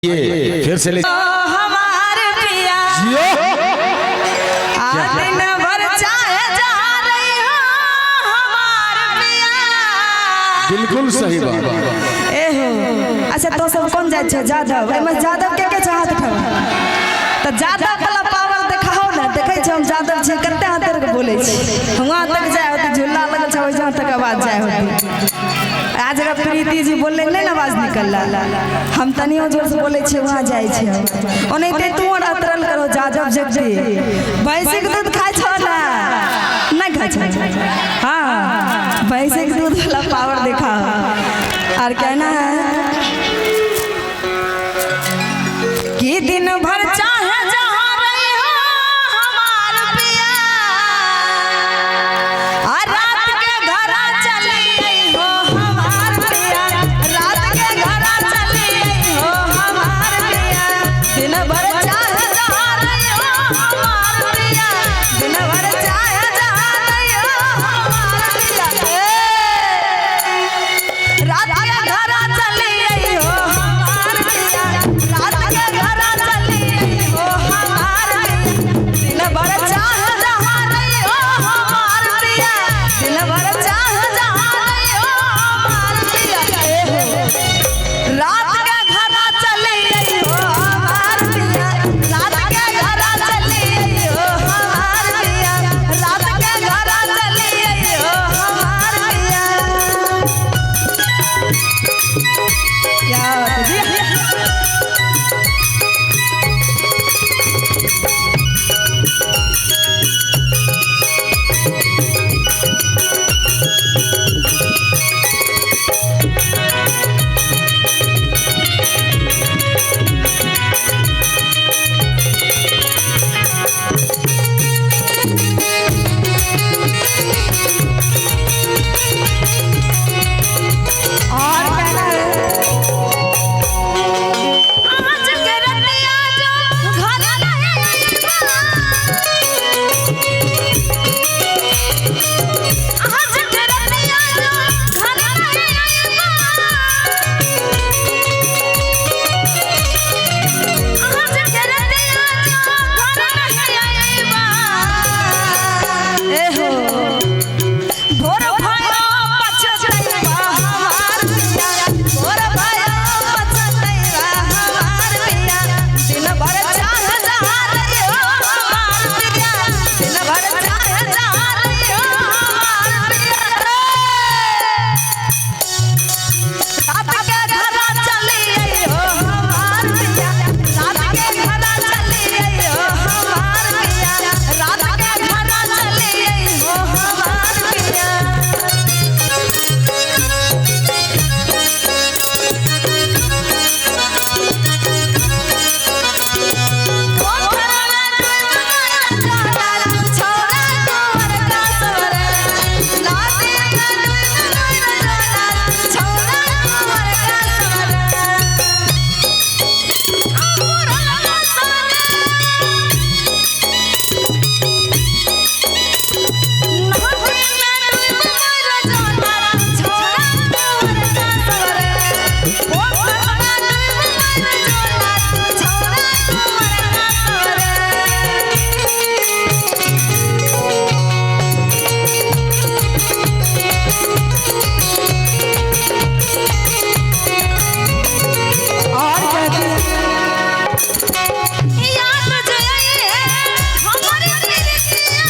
ये फिर से ले हमारे पिया दिन भर चाहे जा रही हो हमारे पिया। बिल्कुल सही बात। ए हो अच्छा तो सब कौन जाय छ जादव एमे जादव के चाहत खा त जादव वाला पावर देखाओ ना देखै छ हम जादव छी कते हाथ के बोलै छी वहां तक जाय होती झूला लग छ वहां तक आवाज जाय होती। आज अगर प्रीति जी बोले नहीं ना आवाज निकलला हम तनियो जोर से बोले छे वहां जाय छे ओनैते तू और अतरल करो जादव जगदी भैंसी के दूध खाय छ ना नहीं खाय छ। हां भैंसी के दूध वाला पावर देखा और कहना है कि दिन भर चाहे जहां रही हो हमार पिया और रात के घर चली हो हमार पिया रात के घर चली हो हमार पिया दिन भर चाहे जहां रही हो हमार पिया दिन भर चाहे जहां रही हो हमार पिया रात के घर चली हो हमार पिया रात के घर चली हो हमार पिया दिन भर चाहे जहां रही हो हमार पिया दिन भर चाहे जहां रही हो हमार पिया। रात के घर चली हो हमार पिया रात के घर चली हो हमार पिया रात के घर चली हो हमार पिया। क्या बात है जी? और कहना है आज के रतिया जो घर रहेगा आज के रतिया जो घर रहेगा आज के रतिया जो घर रहेगा ए हो भोर भयो पछतैबा हमार पिया भोर भयो पछतैबा हमार पिया दिन भर चाहे जहां रही हो हमार पिया दिन भर चाहे जहां रही हो हमार पिया। रात के घर चली हो हमार पिया रात के घर चली हो हमार पिया रात के घर चली हो हमार पिया। और कहती याद जइए हमारी प्रीतिया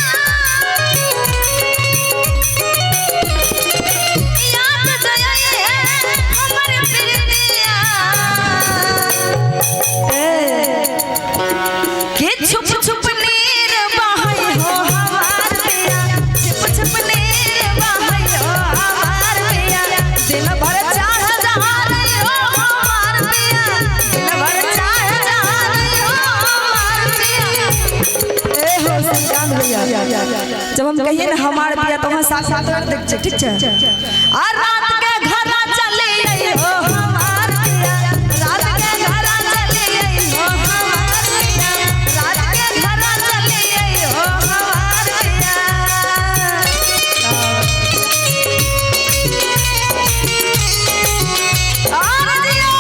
याद जइए हमारी प्रीतिया के छुप छुप नीर बहै हो हमार पिया छुप छुप नीर बहै हो हमार पिया दिन भर चाहे जहां रही हो हमार पिया दिन भर चाहे जहां रही हो हमार पिया। ए हो संजान भैया जब हम कहिए ना हमार पिया तो हम साथ साथ देख छ ठीक छ। और रात के घर चली हो हमार पिया रात के घर चली हो हमार पिया रात के घर चली हो हमार पिया। और दिया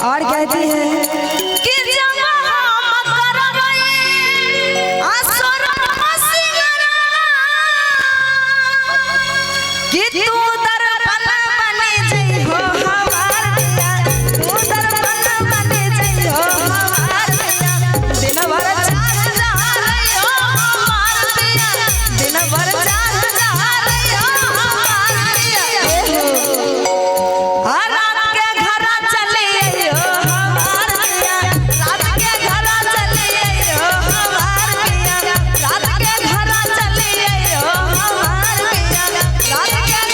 और कहती है कि जब हम करबै असरम सिंगरा कि तू दर्पण बने जइहो हमार पिया, तू दर्पण बने जइहो हमार पिया, दिन भर चाह जा रहियो हमार पिया, दिन भर चाह जा रहियो हमार पिया। रात के घर चले आइयो हमार पिया, रात के घर चले आइयो हमार पिया, रात के घर चले आइयो हमार पिया, रात के घर चले आइयो हमार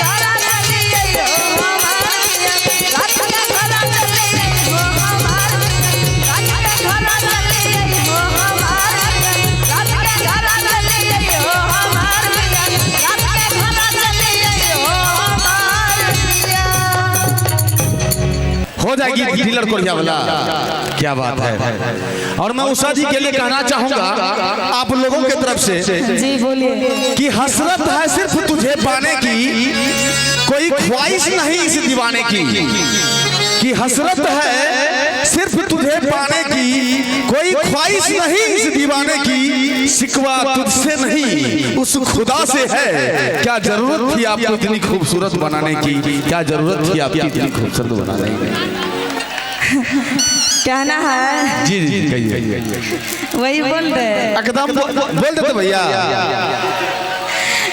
पिया, रात के घर चले आइयो हमार पिया, रात के घर चले आइयो हमार पिया, रात के घर चले आइयो हमार पिया, रात के घर चले आइयो हमार पिया। हो जाएगी डीलर कोरिया वाला। क्या बात है। और मैं उषा जी के लिए कहना चाहूंगा आप लोगों की तरफ से जी बोलिए। कि हसरत है सिर्फ तुझे पाने की, कोई ख्वाहिश नहीं इस दीवाने की। कि हसरत है सिर्फ तुझे पाने की, कोई ख्वाहिश नहीं इस दीवाने की। शिकवा तुझसे नहीं उस खुदा से है, क्या जरूरत थी आपको इतनी खूबसूरत बनाने की, क्या जरूरत थी आपकी इतनी खूबसूरत बनाने की। कहना है जी जी कहिए। वही बोल दे। एकदम बोल देते भैया।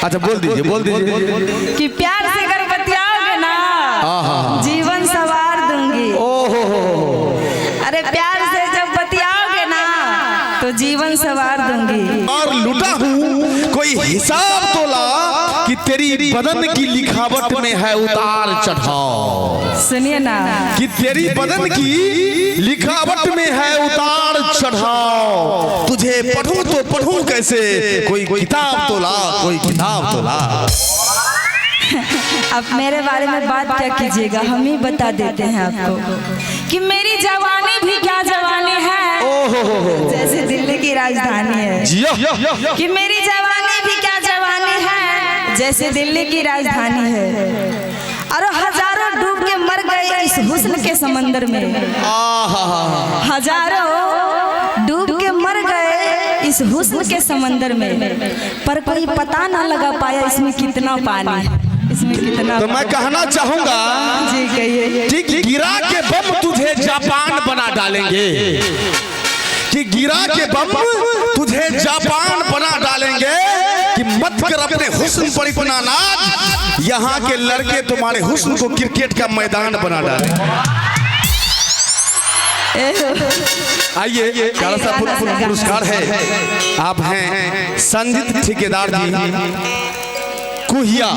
अच्छा बोल दीजिए कि प्यार से अगर बतियाओगे ना जीवन सवार दूंगी। ओहो अरे प्यार से जब बतियाओगे ना तो जीवन सवार दूंगी। और लुटा हूँ कोई हिसाब तो ला कि तेरी बदन की लिखावट में है उतार चढ़ाव। सुनिए ना कि तेरी बदन की लिखावट में है उतार चढ़ाव। तुझे पढ़ूं तो पढ़ूं कैसे, कोई किताब तो ला, कोई किताब तो ला। अब मेरे बारे में बात क्या कीजिएगा, हम ही बता देते हैं आपको कि मेरी जवानी भी क्या जवानी है, जैसे दिल्ली की राजधानी है। कि मेरी जवानी भी क्या जवानी है, जैसे दिल्ली की राजधानी है। और हजारों डूब के मर गए इस हुस्न के समंदर में, हजारों डूब के मर गए इस हुस्न के समंदर में, पर कोई पता ना लगा पाया इसमें कितना पानी, इसमें कितना। तो मैं कहना चाहूंगा जी कहिए। कि गिरा के बम तुझे जापान बना डालेंगे, कि गिरा के बम तुझे जापान बना डालेंगे। कि मत कर अपने हुस्न पर इतना नाज, यहाँ के लड़के तुम्हारे हुस्न को क्रिकेट का मैदान बना डालेंगे। आइए पुरस्कार है, आप हैं संजीत ठेकेदार जी कुहिया।